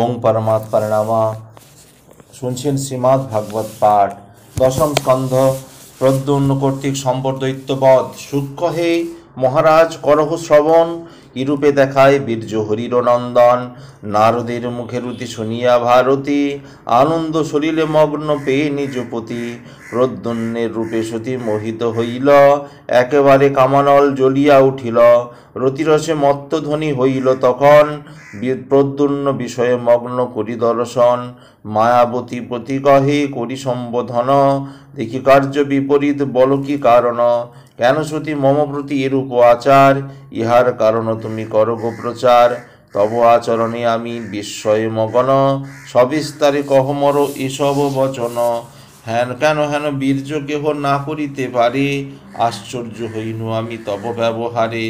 ওং পরমাত্মা নমঃ। শুনছেন শ্রীমদ্ ভাগবত পাঠ, দশম স্কন্ধ, প্রদ্যুম্ন কর্তৃক সম্বর দৈত্যবধ। সূক্ষ্ম হে মহারাজ, করহ শ্রবণ, কিরূপে দেখায় বীর্য হরির নন্দন। নারদের মুখের উতি শুনিয়া ভারতী, আনন্দ শরীরে মগ্ন পেয়ে নিজপতি। প্রদ্যুম্নের রূপে সতী মোহিত হইল, একেবারে কামানল জ্বলিয়া উঠিল। রতিরসে মত্তধ্বনি হইল তখন, প্রদ্যুম্ন বিষয়ে মগ্ন করি দর্শন। মায়াবতী প্রতি কহে করি সম্বোধন, দেখি কার্য বিপরীত বল কি কারণ। কেন সতী মম প্রতি এরূপ আচার, ইহার কারণ তুমি করো গো প্রচার। তব আচরণে আমি বিস্ময়ে মগন, সবিস্তারে কহ মর এসব বচন। কেন হেন বীর্য কেহ না করিতে পারে, আশ্চর্য হইনু আমি তব ব্যবহারে।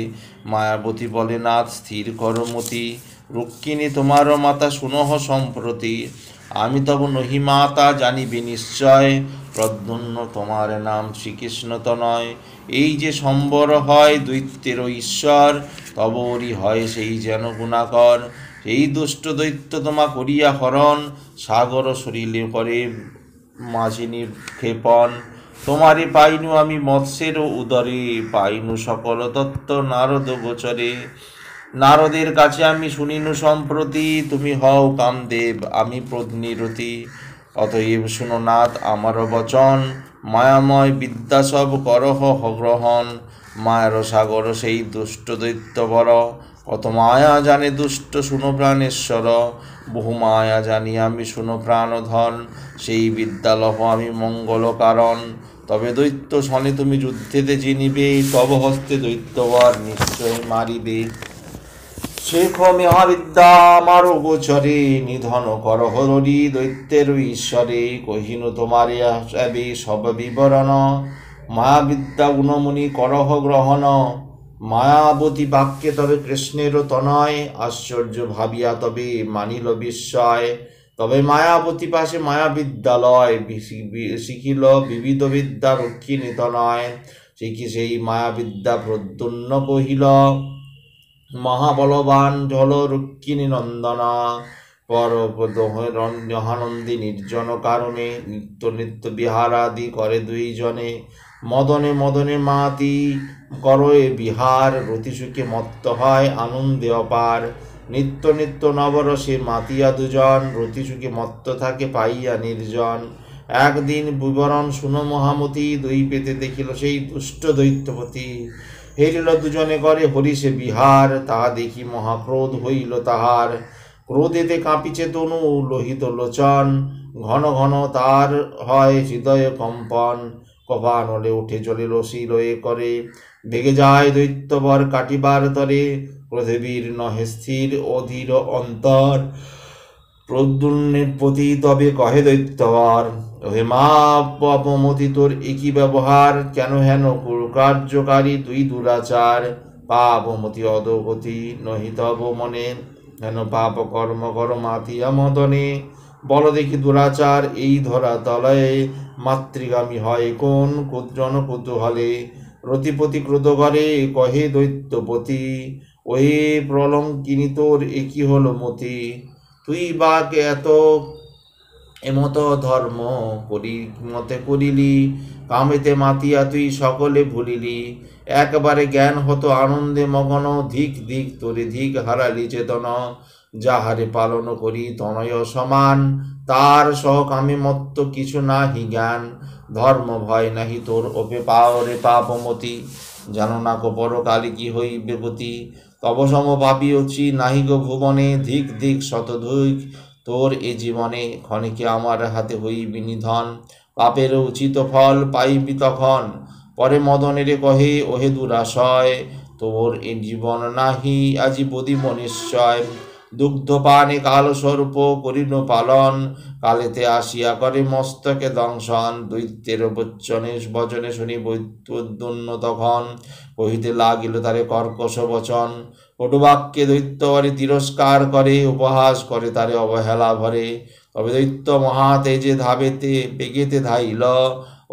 মায়াবতী বলে নাথ স্থির করমতি, রুক্মিণী তোমার মাতা শুনহ সম্প্রতি। আমি তব নহি মাতা জানিবে নিশ্চয়, প্রদ্যুম্ন তোমার নাম শ্রীকৃষ্ণ তনয়। এই যে সম্বর হয় দৈত্যের ঈশ্বর, তবরি হয় সেই যেন গুণাকর। এই দুষ্ট দৈত্য তোমা করিয়া হরণ, সাগর সরিলে করে মাঝে নিক্ষেপণ। তোমারে পাইনু আমি মৎস্যের উদরে, পাইনু সকল তত্ত্ব নারদ গোচরে। নারদের কাছে আমি শুনিনু সম্প্রতি, তুমি হও কামদেব আমি প্রদ্নিরতি। অতএব শুনো নাথ আমার বচন, মায়াময় বিদ্যা সব করহ গ্রহণ। মায়ার সাগর সেই দুষ্ট দৈত্য বর, কত মায়া জানে দুষ্ট শুনো প্রাণেশ্বর। বহু মায়া জানি আমি শুনো প্রাণধন, সেই বিদ্যা লহ আমি মঙ্গল কারণ। তবে দৈত্য শনে তুমি যুদ্ধেতে জিনিবে, তব হস্তে দৈত্যবর নিশ্চয় মারিবে। শেখ মহাবিদ্যা আমার গোচরে, নিধন করহ হরি দৈত্যের ঈশ্বরে। কহিনু তোমারে আসবে সব বিবরণ, মায়াবিদ্যা গুণমুনি করহ গ্রহণ। মায়াবতী বাক্যে তবে কৃষ্ণের তনয়, আশ্চর্য ভাবিয়া তবে মানিল বিস্ময়। তবে মায়াবতী পাশে মায়াবিদ্যালয়, শিখিল বিবিধ বিদ্যা রক্ষিণী তনয়। শিখি সেই মায়াবিদ্যা প্রদ্যুম্ন কহিল, মহাবলবান ঢল রুক্মিণী নন্দনা। পরমহানন্দী নির্জন কারণে, নিত্য নিত্য বিহারাদি করে দুইজনে। মদনে মদনে মাতি করয়ে বিহার, রতিসুখে মত্ত হয় আনন্দে অপার। নিত্য নিত্য নবরসে মাতিয়া দুজন, রতিসুখে মত্ত থাকে পাইয়া নির্জন। একদিন বিবরণ শুনো মহামতি, দুই পেতে দেখিল সেই দুষ্ট দৈত্যপতি। হেরিল দুজনে করে হরিষে বিহার, তাহা দেখি মহাক্রোধ হইল তাহার। ক্রোধেতে কাঁপিছে তনু লোহিত লোচন, ঘন ঘন তার হয় হৃদয় কম্পন। কপানলে উঠে চলে রসি লয়ে করে, ভেগে যায় দৈত্যবর কাটিবার তরে। ক্রোধে নহে স্থির অধীর অন্তর, প্রদ্যুম্নের প্রতি তবে কহে দৈত্যবর, হে মা অপমতি তোর একই ব্যবহার। কেন হেন কার্যকারী তুই দুরাচার, পাপমতি অধোগতি নহি তব মনে। হেন পাপ কর্ম কর মাতিয়া মদনে, বল দেখি দুরাচার এই ধরা তলয়ে। মাতৃগামী হয় কোন কুদ্জন কুতূহলে, রতিপতি ক্রোধ করে কহে দৈত্যপতি, ওহে প্রলঙ্কিনী তোর একই হল মতি। তুই বাক এত এমত ধর্ম করি মতে করিলি, কামেতে মাতিয়া তুই সকলে ভুলিলি। একবারে জ্ঞান হতো আনন্দে মগন, ধিক ধিক তোরে ধিক হারালি চেতন। যাহারে পালন করি তনয় সমান, তার সহ কামে মত্ত কিছু নাহি জ্ঞান। ধর্ম ভয় নাহি তোর ওপে পাওরে পাপমতি, জানো না কো পরকালে কি হইবে গতি। তব সম পাপী অচি নাহি গো ভুবনে, ধিক ধিক শতধিক তোর এ জীবনে। ক্ষণিকে আমার হাতে হইবি নিধন, পাপের উচিত ফল পাইবি তখন। পরে মদনেরে কহে ওহে দুরাশয়, তোর এ জীবন নাহি আজি বদিব নিশ্চয়। দুগ্ধ পানে কাল সর্প করিল পালন, কালেতে আসিয়া করে মস্তকে দংশন। দৈত্যের বচনে শুনি প্রদ্যুম্ন তখন, কহিতে লাগিল তারে কর্কশ বচন। কটুবাক্যে দৈত্যবরে তিরস্কার করে, উপহাস করে তারে অবহেলা ভরে। তবে দৈত্য মহাতেজে ধাবেতে বেগেতে ধাইল,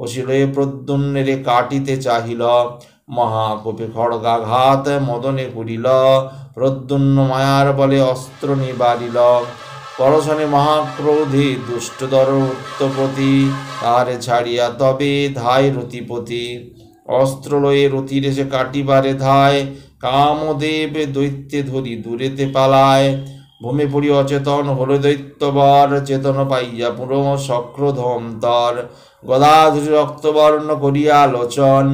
অশিলয়ে প্রদ্যুম্নেরে কাটিতে চাহিল। মহাকোপে খড়গাঘাত মদনে করিল, প্রদ্যুম্ন মায়ার বলে অস্ত্র নিবারিল। পরশনে মহাক্রোধে দুষ্টদর উত্তপতি, তাহারে ছাড়িয়া তবে ধায় রতিপতি। অস্ত্র লয়ে রতির এসে কাটিবারে ধায়, কামদেব দৈত্যে ধরি দূরেতে পালায়। ভূমি পড়ি অচেতন হল দৈত্যবর, চেতন পাইয়া পুরো শক্রধমতর। গদাধরি রক্তবর্ণ করিয়া লোচন,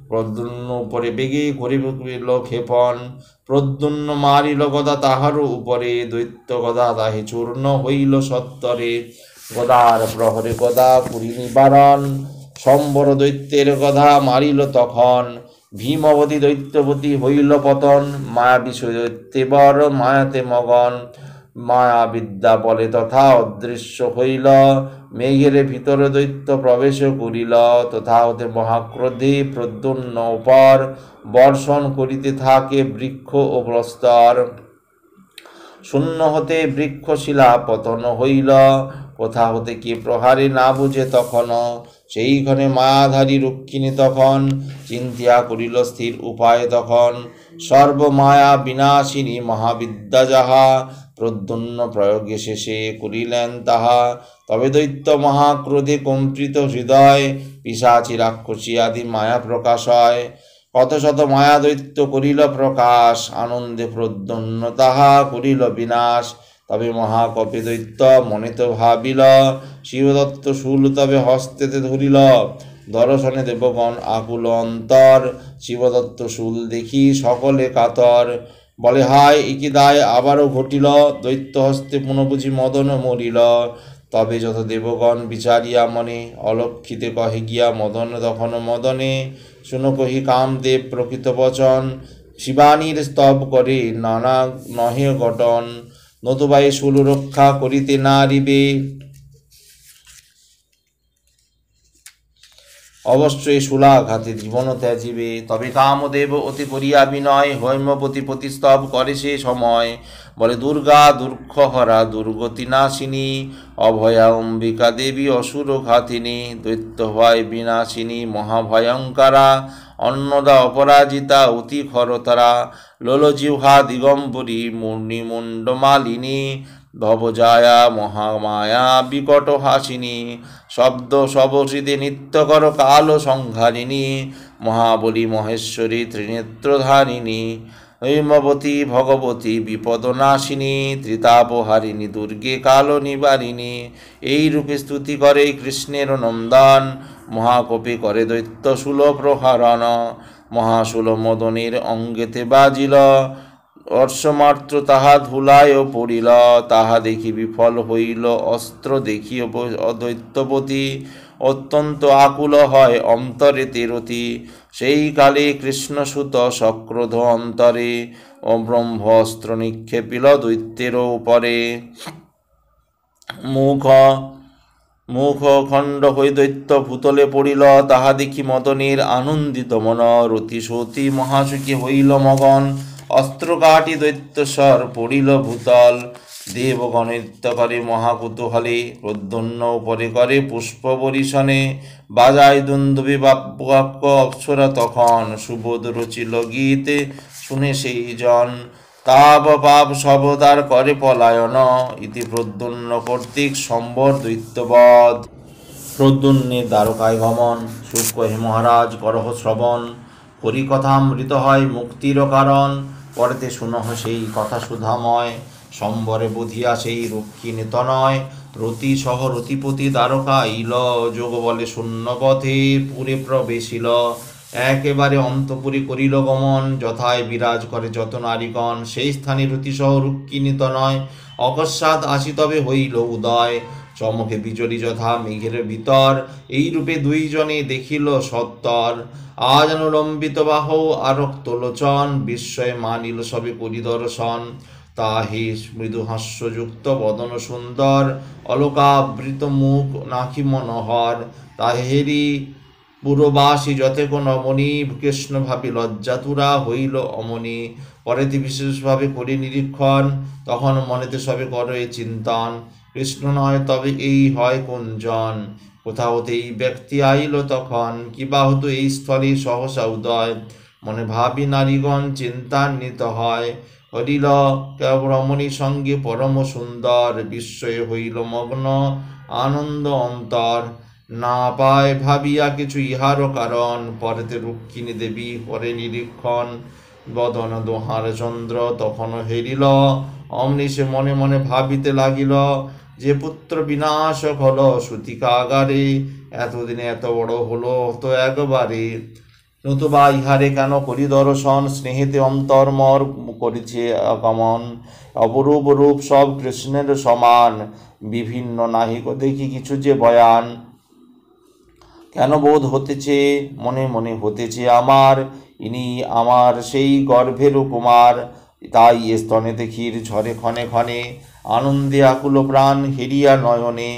প্রদ্যুম্ন উপরে বেগে করিল ক্ষেপণ। প্রদ্যুম্ন মারিল গদা তাহার উপরে, দৈত্য গদা তাহে চূর্ণ হইল সত্তরে। গদার প্রহরে গদা পুরী নিবারণ, সম্বর দৈত্যের গদা মারিল তখন। ভীমবতী দৈত্যবতী হইল পতন, মায়া বিষয় দৈত্যেবর মায়াতে মগন। মায়া বিদ্যা বলে তথা অদৃশ্য হইল, মেঘের ভিতরে দৈত্য প্রবেশ করিল। তথা হতে মহাক্রোধে প্রদ্যুম্ন উপর, বর্ষণ করিতে থাকে বৃক্ষ ও প্রস্তর। শূন্য হতে বৃক্ষশিলা পতন হইল, কোথা হতে কি প্রহারে না বুঝে তখন। সেইখানে মায়াধারী রক্ষিণী তখন, চিন্তিয়া করিল স্থির উপায় তখন। সর্বমায়া বিনাশিনী মহাবিদ্যা যাহা, প্রদ্যুম্ন প্রয়োগে শেষে করিলেন তাহা। তবে দৈত্য মহাক্রোধে কম্পিত হৃদয়, পিশাচী রাক্ষসী আদি মায়া প্রকাশ হয়। কত শত মায়া দৈত্য করিল প্রকাশ, আনন্দে প্রদ্যুম্ন তাহা করিল বিনাশ। তবে মহাকপি দৈত্য মনেতে ভাবিল, শিবদত্ত শূল তবে হস্তেতে ধরিল। দর্শনে দেবগণ আকুল অন্তর, শিবদত্ত শূল দেখি সকলে কাতর। বলে হায় একি দায় আবারও ঘটিল, দৈত্য হস্তে পুনঃ বুঝি মদন মরিল। তবে যত দেবগণ বিচারিয়া মনে, অলক্ষিতে কহে গিয়া মদন তখন মদনে। শুনো কহি কামদেব প্রকৃত বচন, শিবানীর স্তব করে নানা নহে গঠন। নতুবা এ শূল রক্ষা করিতে নারিবে, অবশ্যই শূলাঘাতে জীবন ত্যাজিবে। তবে কামদেব অতি করিয়া বিনয়, হৈমবতী প্রতিস্তব করে সে সময়। বলে দুর্গা দুর্গহরা দুর্গতি নাশিনী, অভয়া অম্বিকা দেবী অসুর ঘাতিনী। দৈত্য হয় বিনাশিনী মহাভয়ঙ্করা, অন্নদা অপরাজিতা অতি খরতরা। লোলজিহ্বা দিগম্বরী মুন্ডমালিনী, ভবজায়া মহামায়া বিকট হাসিনী। শব্দ সবহৃদে নিত্যকর কাল সংহারিণী, মহাবলী মহেশ্বরী ত্রিনেত্রধারিণী। হৈমবতী ভগবতী বিপদনাশিনী, ত্রিতাপহারিণী দুর্গে কাল নিবারিণী। এই রূপে স্তুতি করে কৃষ্ণের নন্দন, মহাকপি করে দৈত্য শূল প্রহারণ। মহাশূল মদনের অঙ্গেতে বাজিল, অর্শমাত্র তাহা ধুলায় পড়িল। তাহা দেখি বিফল হইল অস্ত্র দেখি দৈত্যপতি, অত্যন্ত আকুল হয় অন্তরে তেরতি। সেই কালে কৃষ্ণসুত সক্রোধ অন্তরে, ও ব্রহ্মস্ত্র নিক্ষেপিল দৈত্যের উপরে। মুখ খণ্ড হই দৈত্য ভূতলে পড়িল, তাহা দেখি মদনের আনন্দিত মন। রতি সতী মহাসুখী হইল মগন, অস্ত্র কাটি দৈত্যস্বর পড়িল ভূতল। দেবগণ নৃত্য করে মহাকুতূহলে, প্রদ্যুম্ন উপরে করে পুষ্প বরিশনে। বাজায় দুন্দুভি বাক্য অপ্সরা তখন, সুবোধ রচিল গীতে শুনে সেই জন। তাপ পাপ সব তার করে পলায়ন, ইতি প্রদ্যুম্ন কর্তৃক সম্বর দৈত্যবধ। প্রদ্যুম্নের দ্বারকায় গমন, সুখ কহে মহারাজ করহ শ্রবণ। হরিকথামৃত হয় মুক্তির কারণ, পরেতে শুনহ সেই কথা সুধাময়। সম্বরে বুধিয়া সেই রক্ষিণী তনয়, রতি সহ রতিপতি দ্বারকা ইল। যোগ বলে শূন্য পথে পুরে প্রবেশিল, একেবারে অন্তপুরে করিল গমন। যথায় বিরাজ করে যত নারীগণ, সেই স্থানে রতিসহ রুক্মিণী তনয়। অকস্মাৎ আসি তবে হইল উদয়, চমকে বিজলি যথা মেঘের ভিতর। এই রূপে দুইজনে দেখিল সত্তর, আজ অনুলম্বিত বাহু আরক্ত লোচন। বিস্ময়ে মানিল সবে পরিদর্শন, তাহে মৃদু হাস্যযুক্ত বদন সুন্দর। অলোকাবৃত মুখ নাকি মনোহর, তাহেরি পুরবাসী যতেক নমনী। কৃষ্ণ ভাবি লজ্জাতুরা হইল অমনি, পরেতে বিশেষভাবে করি নিরীক্ষণ। তখন মনেতে সবে করে চিন্তন, কৃষ্ণ নয় তবে এই হয় কোনজন। কোথা হতে এই ব্যক্তি আইল তখন, কিবা হতো এই স্থলে সহসা উদয়। মনে ভাবি নারীগণ চিন্তান্বিত হয়, হরিল রমণীর সঙ্গে পরম সুন্দর, বিস্ময়ে হইল মগ্ন আনন্দ অন্তর। না পায় ভাবিয়া কিছু ইহারও কারণ, পরেতে রুক্মিণী দেবী পরে নিরীক্ষণ। বদন দোহার চন্দ্র তখন হেরিল, অমনি সে মনে মনে ভাবিতে লাগিল, যে পুত্র বিনাশক হল সূতিকাগারে, এতদিনে এত বড় হলো তো একবারে। নতুবা ইহারে কেন করি দর্শন, স্নেহেতে অন্তর্মর করিছে আগমন। অপরূপ রূপ সব কৃষ্ণের সমান, বিভিন্ন নাহিক দেখি কিছু যে বয়ান। কেন বোধ হতেছে মনে মনে হতেছে আমার, ইনি আমার সেই গর্ভের কুমার। তাই স্তনেতে ক্ষীর ঝরে ক্ষণে ক্ষণে, আনন্দে আকুল প্রাণ হেরিয়া নয়নে।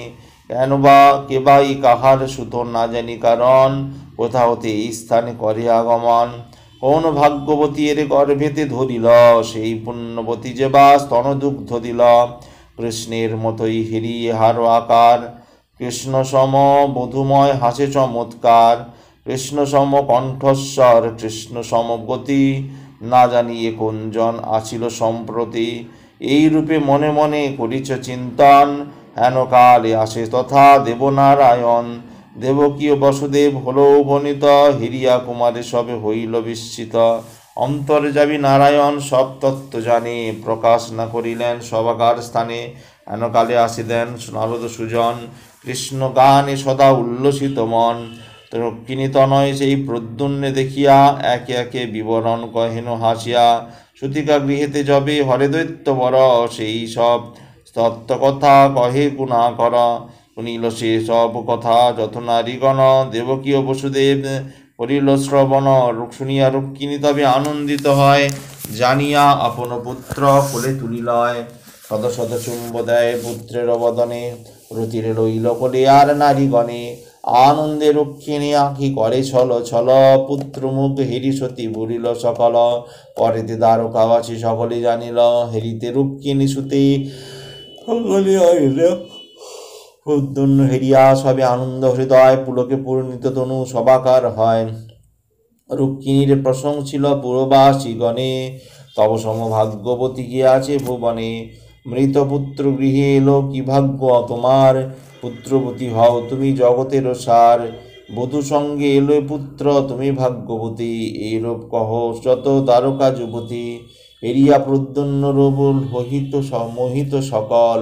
কেন বা কেবাই কাহার সুত না জানি কারণ, কোথা হতে এই স্থানে করে আগমন। কোন ভাগ্যবতী এর গর্ভেতে ধরিল, সেই পুণ্যবতী যে বা স্তনদুগ্ধ দিল। কৃষ্ণের মতোই হেরি হার আকার, কৃষ্ণ সম মধুময় হাসে চমৎকার। কৃষ্ণ সম কণ্ঠস্বর, কৃষ্ণ সম গতি, না জানিয়ে কোনজন আছিল সম্প্রতি। এই রূপে মনে মনে করিছ চিন্তন, হেন কালে আসে তথা দেবনারায়ণ। দেবকী ও বসুদেব হল বনিত, হিরিয়া কুমারে সবে হইল বিস্মিত। অন্তরে যাবি নারায়ণ সব তত্ত্ব জানে, প্রকাশ না করিলেন সবাকার স্থানে। হেনকালে আসিলেন নারদ সুজন, কৃষ্ণ গানে সদা উল্লসিত মন। রক্ষিণী তনয় সেই প্রদ্যুন্নে দেখিয়া, একে একে বিবরণ কহেন হাসিয়া। সূতিকা গৃহেতে যবে হরে দৈত্য বর, সেই সব তত্ত্বকথা কহে কুনা কর। শুনিল সে সব কথা যত নারীগণ, দেবকী ও বসুদেব করিল শ্রবণ। শুনিয়া রক্ষিণী তবে আনন্দিত হয়, জানিয়া আপন পুত্র কোলে তুলিলয়। শত শত চুম্ব দেয় পুত্রের বদনে, রতিরে রইল কোলে আর নারীগণে। আনন্দে রক্ষিণী আঁখি করে ছল ছল, পুত্র মুখ হেরি সতী ভুলিল সকল। পরেতে দ্বারকাবাসী সকলে জানিল, হেরিতে রক্ষিণী সুতে সকলে আইল। প্রদ্যুম্ন হেরিয়া সবে আনন্দ হৃদয়, পুলকে পূর্ণিত তনু সবাকার হয়। রুক্মিণীর প্রশংসিল পুরবাসীগণে, তব সম ভাগ্যবতী গিয়াছে ভুবনে। মৃতপুত্র গৃহে এলো কি ভাগ্য তোমার, পুত্রবতী হও তুমি জগতের সার। বধূ সঙ্গে এলো পুত্র তুমি ভাগ্যবতী, এইরূপ কহ যত দ্বারকা যুবতী। এরিয়া প্রদ্যুম্ন রূপ মোহিত সকল,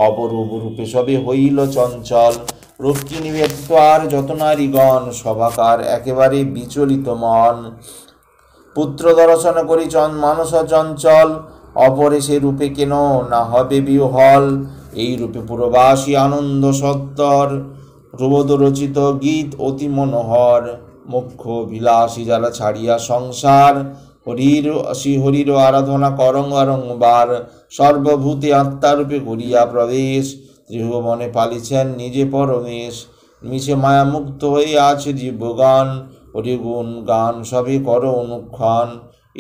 অপরূপ রূপে সবে হইল চঞ্চল। রুক্মিণী ব্যতীত আর যত নারীগণ, সবাকার একেবারে বিচলিত মন। পুত্র দর্শন করি মানস চঞ্চল, অপরে সে রূপে কেন না হবে বিহল। এই রূপে পুরবাসী আনন্দ সত্তর, রুবদ রচিত গীত অতি মনোহর। মুখ্য বিলাসী যারা ছাড়িয়া সংসার, হরির আরাধনা করং বারংবার। সর্বভূতে আত্মারূপে করিয়া প্রবেশ, ত্রিভুবনে পালিছেন নিজে পরমেশ। মিছে মায়া মুক্ত হয়ে আছে জীবগণ, হরিগুণ গান সবে কর অনুক্ষণ।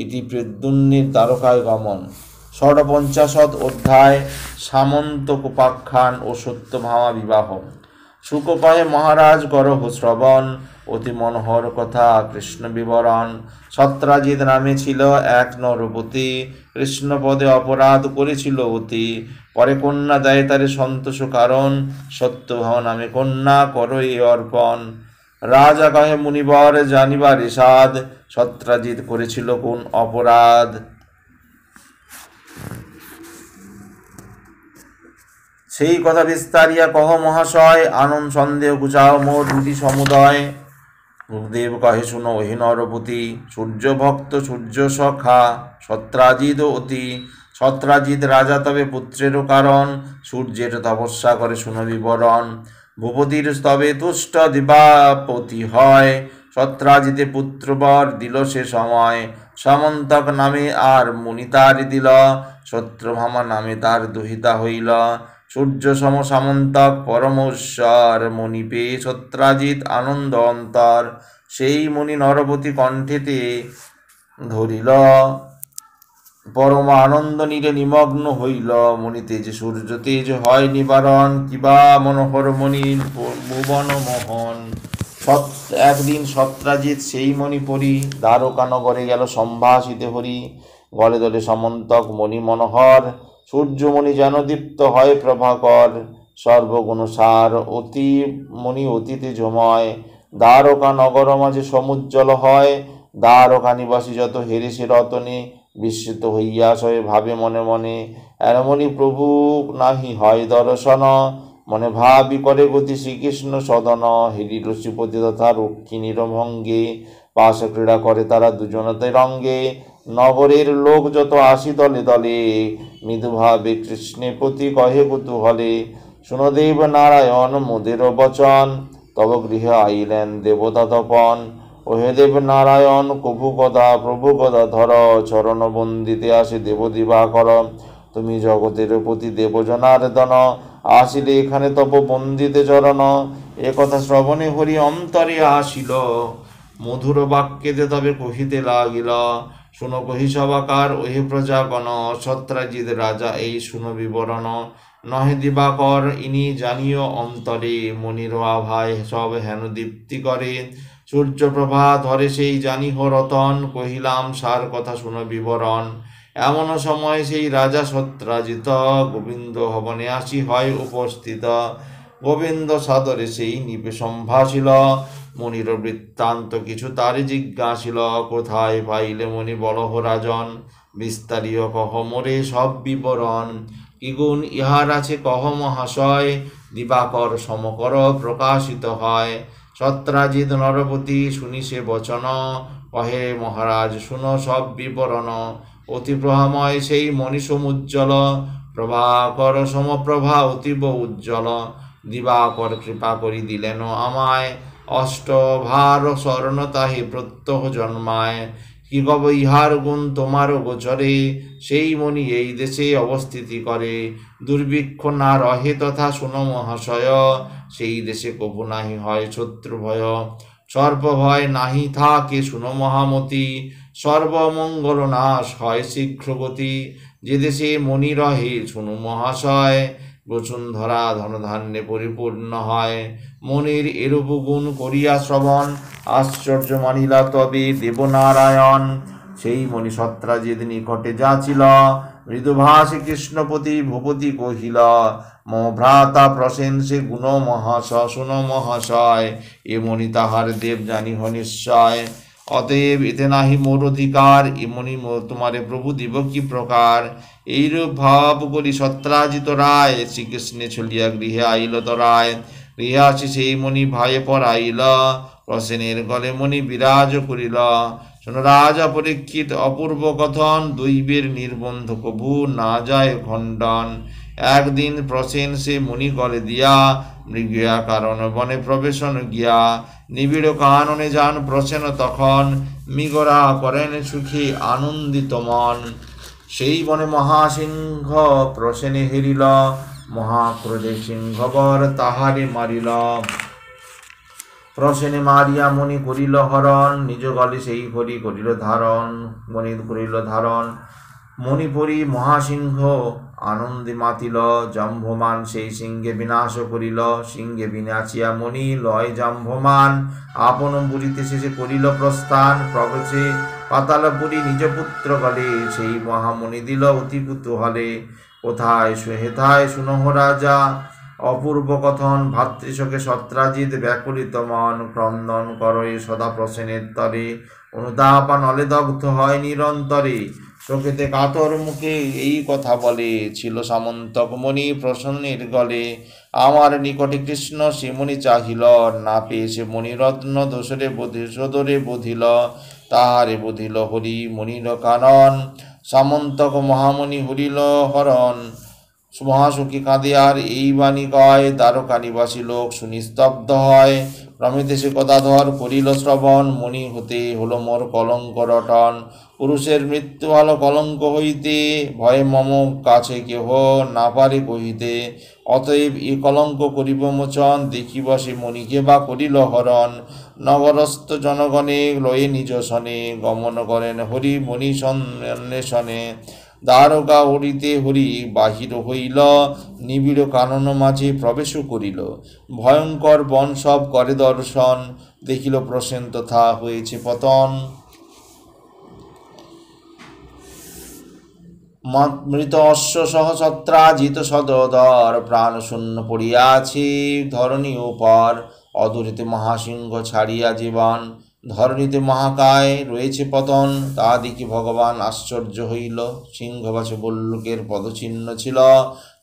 ইতি প্রদ্যুম্নের দ্বারকায় গমন। ৫৬ অধ্যায় সামন্ত কোপাখ্যান ও সত্যভামা বিবাহ। শুক কহে মহারাজ করহ শ্রবণ, অতি মনোহর কথা কৃষ্ণ বিবরণ। সত্রাজিৎ নামে ছিল এক নরপতি, কৃষ্ণপদে অপরাধ করেছিল অতি। পরে কন্যা দেয় তারে সন্তোষ কারণ, সত্যভামা নামে কন্যা করো এ অর্পণ। রাজা কহে মুনিবর জানিবার সাধ, সত্রাজিৎ করেছিল কোন অপরাধ। সেই কথা বিস্তারিয়া কহ মহাশয়, আনন্দ সন্দেহ গুচাও মোর দুটি সমুদয়। গুরুদেব কহে শুনো হে নরপতি, সূর্য ভক্ত সূর্য সখা সত্রাজিৎ অতি। সত্রাজিৎ রাজা তবে পুত্রেরও কারণ, সূর্যের তপস্যা করে শুনো বিবরণ। ভূপতির স্তবে তুষ্ট দিবাপতি হয়, সত্রাজিতে পুত্রবর দিল সে সময়। সমন্তক নামে আর মুনি তার দিল, সত্যভামা নামে তার দুহিতা হইল। সূর্য সম সামন্তক পরমেশ্বর, মণি পেয়ে সত্রাজিৎ আনন্দ অন্তর। সেই মুনি নরপতি কণ্ঠেতে ধরিল, পরম আনন্দ নীরে নিমগ্ন হইল। মণি তেজ সূর্য তেজ হয় নিবারণ, কিবা মনোহর মণি ভুবন মোহন। একদিন সত্রাজিৎ সেই মণি পরি, দ্বারকা নগরে গেল সম্ভাষিতে হরি। গলে দলে সমন্তক মণি মনোহর, সূর্যমণি যেন দীপ্ত হয় প্রভাকর, সর্বগুণসার অতি মণি অতি তেজময়, দ্বারকা নগর মাঝে সমুজ্জ্বল হয়, দ্বারকা নিবাসী যত হেরেছে রতনে, বিস্মিত হইয়া সয়ে ভাবে মনে মনে, এমনি প্রভু নাহি হয় দর্শন, মনে ভাবি করে গতি শ্রীকৃষ্ণ সদন, হিরিল শ্রীপতি তথা রক্ষিণীর ভঙ্গে, পাশ ক্রীড়া করে তারা দুজনতে রঙ্গে, নগরের লোক যত আসি দলে দলে, মৃদুভাবে কৃষ্ণের প্রতি কহে কুতূহলে, শুনদেব নারায়ণ মোদের বচন, তব গৃহে আইলেন দেবতা তপন, ওহে দেব নারায়ণ কভু গদা প্রভু গদা ধর, চরণ বন্দিতে আসে দেব দিবাকর, তুমি জগতের প্রতি দেব জনার্দন, আসিলে এখানে তপ বন্দিতে চরণ, এ কথা শ্রবণে হরি অন্তরে আসিল, মধুর বাক্যেতে তবে কহিতে লাগিল, শুনো কহি সবাকার ওহে প্রজাগণ, সত্রাজিৎ রাজা এই শুনো বিবরণ, নহে দিবাকর ইনি জানিও অন্তরে, মনির আভায় সব হেন দীপ্তি করে, সূর্যপ্রভা ধরে সেই জানিহ রতন, কহিলাম সার কথা শুনো বিবরণ, এমন সময় সেই রাজা সত্রাজিত, গোবিন্দ ভবনে আসি হয় উপস্থিত, গোবিন্দ সাদরে সেই নিপে সম্ভাষিল, মনির বৃত্তান্ত কিছু তারে জিজ্ঞাসিল, কোথায় পাইলে মনি বলহ রাজন, বিস্তারিয় কহ মোরে সব বিবরণ, কি গুণ ইহার আছে কহ মহাশয়, দিবাকর সমকর প্রকাশিত হয়, সত্রাজিৎ নরপতি শুনি সে বচন, কহে মহারাজ শুনো সব বিবরণ, অতি প্রভাময় সেই মণি সমুজ্জ্বল, প্রভাকর সমপ্রভা অতীব উজ্জ্বল, দিবাকর কৃপা করি দিলেন আমায়, অষ্টভার স্বর্ণ তাহে প্রত্যহ জন্মায়, কি কব ইহার গুণ তোমার গোচরে, সেই মণি এই দেশে অবস্থিতি করে, দুর্ভিক্ষ না রহে তথা শুনো মহাশয়, সেই দেশে কবু নাহি হয় শত্রু ভয়, সর্ব ভয় নাহি থাকে শুনো মহামতি, সর্বমঙ্গল নাশ হয় শীঘ্র গতি, যে দেশে মণি রহে শুনো মহাশয়, বসুন্ধরা ধনধান্যে পরিপূর্ণ হয়, মনির এরূপ গুণ করিয়া শ্রবণ, আশ্চর্য মানিলা তবে দেবনারায়ণ, সেই মণি সত্রাজিৎ নিকটে যাচিল, মৃদুভাষে কৃষ্ণপতি ভূপতি কহিল, মম ভ্রাতা প্রশংসে গুণ মহাশয় শুন মহাশয়, এ মণি তাহার দেব জানিহ নিশ্চয়, অতএব এতে নাহি মোর অধিকার, এমনি তোমারে প্রভু দিব কি প্রকার, এইরূপ ভাব করি সত্রাজিত রায়, শ্রীকৃষ্ণে চলিয়া গৃহে আইল তরায়, গৃহে আসি সেই মণি ভয়ে পড়াইল, প্রসেনের গলে মণি বিরাজ করিল, শোনো রাজা পরীক্ষিত অপূর্ব কথন, দৈবের নির্বন্ধ কভু না যায় খণ্ডন, একদিন প্রসেন সে মুনি গলে দিয়া, মৃগিয়া কারণ বনে প্রবেশন গিয়া, নিবিড় কাননে যান প্রসেন তখন, মৃগরা করেন সুখী আনন্দিত মন, সেই বনে মহাসিংহ প্রসেনে হেরিল, মহাক্রোধে সিংহবর তাহারে মারিল, প্রসেনে মারিয়া মণি করিল হরণ, নিজ গলে সেই হরি করিল ধারণ, মণি করিল ধারণ, মণিপুরী মহাসিংহ আনন্দে মাতিল, জাম্ভমান সেই সিংহে বিনাশ করিল, সিংহে বিনাশিয়া মণি লয় জাম্ভমান, আপন পুরীতে শেষে করিল প্রস্থান, প্রবেশে পাতালপুরী নিজ পুত্র গলে, সেই মহামণি দিল অতি কুতূহলে, কোথায় হেথায় শুনহ রাজা, অপূর্ব কথন, ভাতৃশোকে সত্রাজিৎ ব্যাকুলিত মন, ক্রন্দন করে সদা প্রসেনের তরে, অনুতাপা নলে দগ্ধ হয় নিরন্তরে, চোখেতে কাতর মুখে এই কথা বলে, ছিল সামন্তক মণি প্রসন্নের গলে, আমার নিকটে কৃষ্ণ শ্রীমণি চাহিল, না পেয়ে সে মণিরত্ন দোষরে সদরে বধিল, তাহারে বধিল হরি মণির কানন, সামন্তক মহামণি হরিল হরণ, মহাসুখী কাঁদে আর এই বাণী কয়, দ্বারকা নিবাসী লোক শুনি স্তব্ধ হয়, প্রমিতে সে গদাধর করিল শ্রবণ, মণি হতে হলো মোর কলঙ্ক রটন, পুরুষের মৃত্যু ভালো কলঙ্ক হইতে, ভয়ে মম কাছে কেহ না পারে কহিতে, অতএব এ কলঙ্ক করিব মোচন, দেখিব সে মণিকে বা করিল হরণ, নগরস্থ জনগণে লয়ে নিজ সনে, গমন করেন হরি মণি সন্ন্বেষণে, দ্বারকা হরিতে হরি বাহির হইল, নিবিড় কানন মাঝে প্রবেশ করিল, ভয়ঙ্কর বন সব করে দর্শন, দেখিল প্রসেন তথা হয়েছে পতন, মৃত অশ্ব সহস্রাজিত সদোদর প্রাণ শূন্য পড়িয়াছে ধরণী উপর অদূরিতে মহাসিংহ ছাড়িয়া জীবন ধরণীতে মহাকায় রয়েছে পতন তা দেখি ভগবান আশ্চর্য হইল সিংহবাসে বল্লুকের পদচিহ্ন ছিল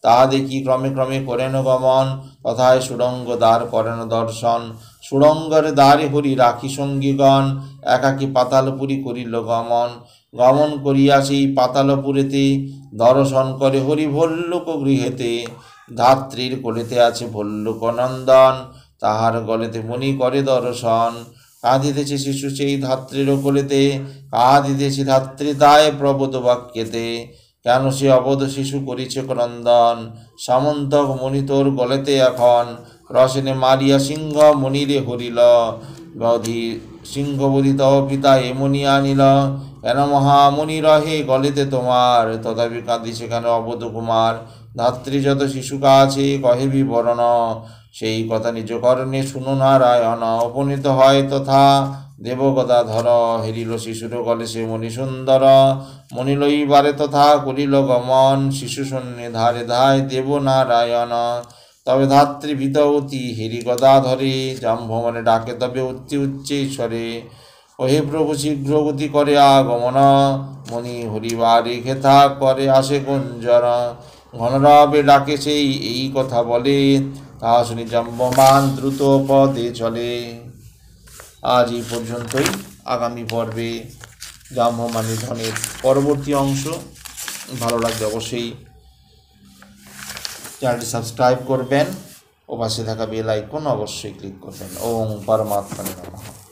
তা দেখি ক্রমে ক্রমে করেন গমন তথায় সুড়ঙ্গ দ্বার করেন দর্শন সুড়ঙ্গের দ্বারে হরি রাখি সঙ্গীগণ একাকী পাতালপুরী করিল গমন গমন করিয়া সেই পাতালপুরেতে দর্শন করে হরি ভল্লুক গৃহেতে ধাত্রীর কোলেতে আছে ভল্লুক নন্দন তাহার গলেতে মণি করে দর্শন কাঁদিতেছে শিশু সেই ধাত্রীর কোলেতে কাঁদিতেছে ধাত্রী তাই প্রবোধ বাক্যেতে কেন সে অবোধ শিশু করিছে ক্রন্দন সামন্তক মণি তোর গলেতে এখন রসনে মারিয়া সিংহ মণিরে হরিল বধি সিংহবধি তব পিতা এমনি আনিল কেন মহামণি রহে গলেতে তোমার তথাপি কাঁদিছে কেন অবোধ কুমার ধাত্রী যত শিশু কাছে কহে বিবরণ সেই কথা নিজ কর্ণে শুনো নারায়ণ উপনীত হয় তথা দেবগদাধর হেরিল শিশুর গলে সে মণি সুন্দর মণি লইবারে তথা করিল গমন শিশু শূন্যে ধারে ধায় দেব নারায়ণ তবে ধাত্রী ভীতবতী হেরি গদাধরে জাম্ভমনে ডাকে তবে উচ্চে উচ্চে ঈশ্বরে ওহে প্রভু শীঘ্র গতি করে আগমন মণি হরিবারে খেথা করে আসে কুঞ্জন ঘনরবে ডাকে সেই এই কথা বলে তা শুনি জাম্বমান দ্রুত পদে চলে। আজ এই পর্যন্তই। আগামী পর্বে জাম্বমান নিধনের পরবর্তী অংশ। ভালো লাগলে অবশ্যই চ্যানেলটি সাবস্ক্রাইব করবেন ও পাশে থাকা বেল আইকন অবশ্যই ক্লিক করবেন। ওম পরমাত্মনে নমঃ।